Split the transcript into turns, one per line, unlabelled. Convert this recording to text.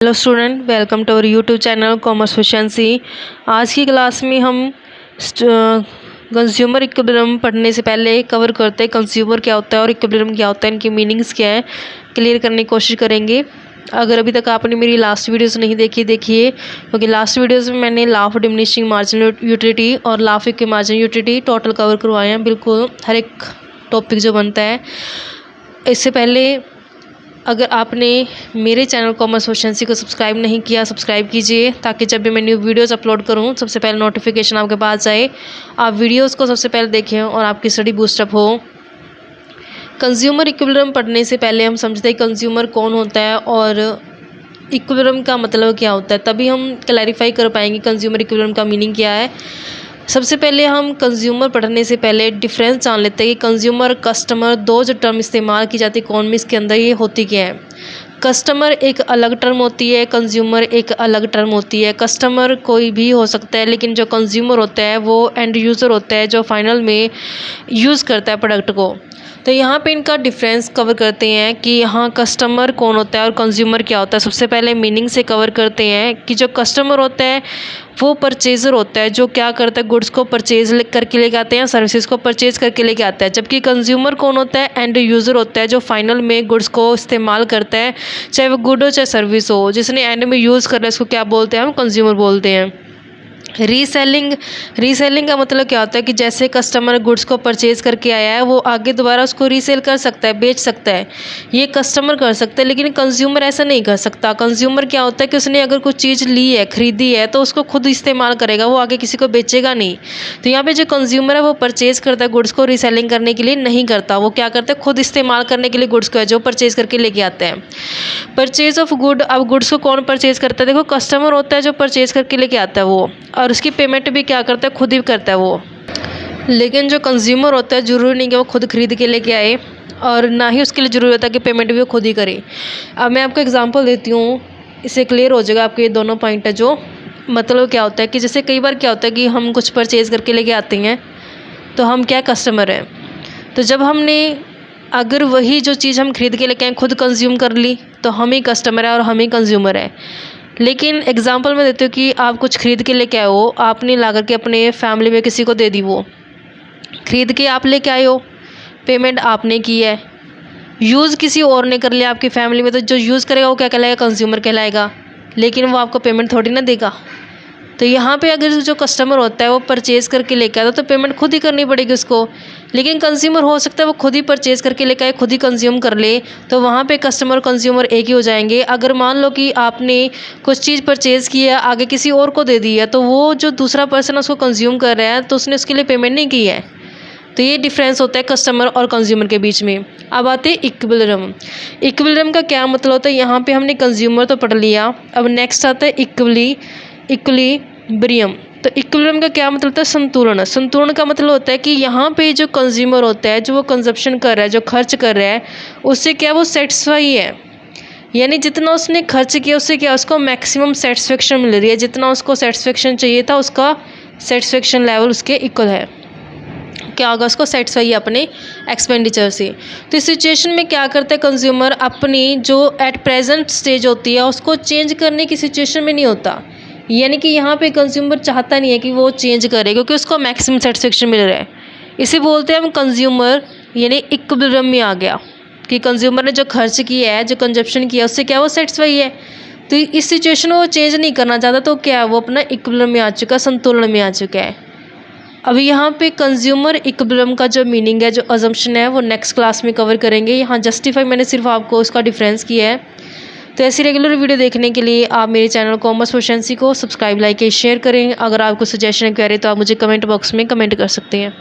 Hello student, welcome to our YouTube channel commerce efficiency. आज की class में हम कंज्यूमर इक्विलिब्रियम पढ़ने से पहले कवर करते हैं कंज्यूमर क्या होता है और इक्विलिब्रियम क्या होता है, इनकी मीनिंग्स क्या है, क्लियर करने की कोशिश करेंगे। अगर अभी तक आपने मेरी लास्ट वीडियोस नहीं देखी, देखिए, क्योंकि लास्ट वीडियोस में मैंने law of diminishing marginal utility और law of equilibrium marginal utility total cover करवाए हैं, बिल्कुल हर एक टॉपिक जो बनता है। इससे पहले अगर आपने मेरे चैनल कॉमर्स एफिशिएंसी को सब्सक्राइब नहीं किया, सब्सक्राइब कीजिए ताकि जब भी मैं न्यू वीडियोस अपलोड करूं सबसे पहले नोटिफिकेशन आपके पास जाए, आप वीडियोस को सबसे पहले देखें और आपकी स्टडी बूस्टअप हो। कंज्यूमर इक्विलिब्रियम पढ़ने से पहले हम समझते हैं कंज्यूमर कौन होता है और इक्विलिब्रियम का मतलब क्या होता है, तभी हम क्लैरिफाई कर पाएंगे कंज्यूमर इक्विलिब्रियम का मीनिंग क्या है। सबसे पहले हम कंज्यूमर पढ़ने से पहले डिफरेंस जान लेते हैं कि कंज्यूमर कस्टमर दो जो टर्म इस्तेमाल की जाती है इकोनॉमिक्स के अंदर, ये होती क्या है। कस्टमर एक अलग टर्म होती है, कंज्यूमर एक अलग टर्म होती है। कस्टमर कोई भी हो सकता है, लेकिन जो कंज्यूमर होता है वो एंड यूज़र होता है जो फाइनल में यूज़ करता है प्रोडक्ट को। तो यहाँ पे इनका डिफरेंस कवर करते हैं कि यहाँ कस्टमर कौन होता है और कंज्यूमर क्या होता है। सबसे पहले मीनिंग से कवर करते हैं कि जो कस्टमर होता है वो परचेज़र होता है, जो क्या करता है, गुड्स को परचेज करके लेके आते हैं, सर्विसेज को परचेज करके लेके आता है। जबकि कंज्यूमर कौन होता है, एंड यूज़र होता है, जो फाइनल में गुड्स को इस्तेमाल करता है, चाहे वो गुड हो चाहे सर्विस हो, जिसने एंड में यूज़ कर रहा है उसको क्या बोलते हैं, हम कंज्यूमर बोलते हैं। रीसेलिंग का मतलब क्या होता है कि जैसे कस्टमर गुड्स को परचेज करके आया है वो आगे दोबारा उसको रीसेल कर सकता है, बेच सकता है, ये कस्टमर कर सकता है, लेकिन कंज्यूमर ऐसा नहीं कर सकता। कंज्यूमर क्या होता है कि उसने अगर कुछ चीज़ ली है, खरीदी है, तो उसको खुद इस्तेमाल करेगा, वो आगे किसी को बेचेगा नहीं। तो यहाँ पे जो कंज्यूमर है वो परचेज करता है गुड्स को, रीसेलिंग करने के लिए नहीं करता, वो क्या करता है, खुद इस्तेमाल करने के लिए गुड्स को है जो परचेज करके लेके आता है। परचेज ऑफ गुड, अब गुड्स को कौन परचेज करता है, देखो कस्टमर होता है जो परचेज करके लेके आता है वो, और उसकी पेमेंट भी क्या करता है, खुद ही करता है वो। लेकिन जो कंज्यूमर होता है ज़रूरी नहीं कि वो खुद खरीद के लेके आए और ना ही उसके लिए ज़रूरी होता है कि पेमेंट भी वो खुद ही करे। अब मैं आपको एग्जांपल देती हूँ, इससे क्लियर हो जाएगा आपके ये दोनों पॉइंट है। जो मतलब क्या होता है कि जैसे कई बार क्या होता है कि हम कुछ परचेज़ करके लेके आते हैं तो हम क्या कस्टमर हैं, तो जब हमने अगर वही जो चीज़ हम खरीद के लेके आए खुद कंज्यूम कर ली तो हम ही कस्टमर है और हम ही कंज्यूमर है। लेकिन एग्जांपल मैं देती हूँ कि आप कुछ खरीद के लेके आए हो, आपने ला करके अपने फैमिली में किसी को दे दी, वो खरीद के आप लेके आए हो, पेमेंट आपने की है, यूज़ किसी और ने कर लिया आपकी फैमिली में, तो जो यूज़ करेगा वो क्या कहलाएगा, कंज्यूमर कहलाएगा, लेकिन वो आपको पेमेंट थोड़ी ना देगा। तो यहाँ पे अगर जो कस्टमर होता है वो परचेज़ करके लेके आता तो पेमेंट खुद ही करनी पड़ेगी उसको। लेकिन कंज्यूमर हो सकता है वो खुद ही परचेज़ करके लेके आए, खुद ही कंज्यूम कर ले, तो वहाँ पे कस्टमर कंज्यूमर एक ही हो जाएंगे। अगर मान लो कि आपने कुछ चीज़ परचेज़ की है, आगे किसी और को दे दी है, तो वो जो दूसरा पर्सन उसको कंज्यूम कर रहा है तो उसने उसके लिए पेमेंट नहीं की है। तो ये डिफरेंस होता है कस्टमर और कंज्यूमर के बीच में। अब आते हैं इक्विलिब्रियम। इक्विलिब्रियम का क्या मतलब होता है, यहाँ पे हमने कंज्यूमर तो पढ़ लिया, अब नेक्स्ट आता है इक्विलिब्रियम। तो इक्विलिब्रियम का क्या मतलब होता है, संतुलन। संतुलन का मतलब होता है कि यहाँ पे जो कंज्यूमर होता है, जो वो कंजप्शन कर रहा है, जो खर्च कर रहा है, उससे क्या वो सेटिस्फाई है, यानी जितना उसने खर्च किया उससे क्या उसको मैक्सिमम सेटिस्फेक्शन मिल रही है, जितना उसको सेटिस्फेक्शन चाहिए था उसका सेटिस्फेक्शन लेवल उसके इक्वल है, क्या होगा, उसको सेटिस्फाई है अपने एक्सपेंडिचर से। तो इस सिचुएशन में क्या करता है कंज्यूमर, अपनी जो एट प्रेजेंट स्टेज होती है उसको चेंज करने की सिचुएशन में नहीं होता, यानी कि यहाँ पे कंज्यूमर चाहता नहीं है कि वो चेंज करे क्योंकि उसको मैक्सिमम सेटिस्फेक्शन मिल रहा है। इसे बोलते हैं हम कंज्यूमर, यानी इक्विलिब्रियम में आ गया कि कंज्यूमर ने जो खर्च किया है, जो कंजप्शन किया, उससे क्या वो सेटिस्फाई है। तो इस सिचुएशन में वो चेंज नहीं करना चाहता, तो क्या वो अपना इक्विलिब्रियम में आ चुका, संतुलन में आ चुका है। अभी यहाँ पे कंज्यूमर इक्विलिब्रियम का जो मीनिंग है, जो अजम्पशन है, वो नेक्स्ट क्लास में कवर करेंगे। यहाँ जस्टिफाई मैंने सिर्फ आपको उसका डिफरेंस किया है। तो ऐसी रेगुलर वीडियो देखने के लिए आप मेरे चैनल कॉमर्स एफिशिएंसी को सब्सक्राइब, लाइक, शेयर करें। अगर आपको सजेशन क्वेरी तो आप मुझे कमेंट बॉक्स में कमेंट कर सकते हैं।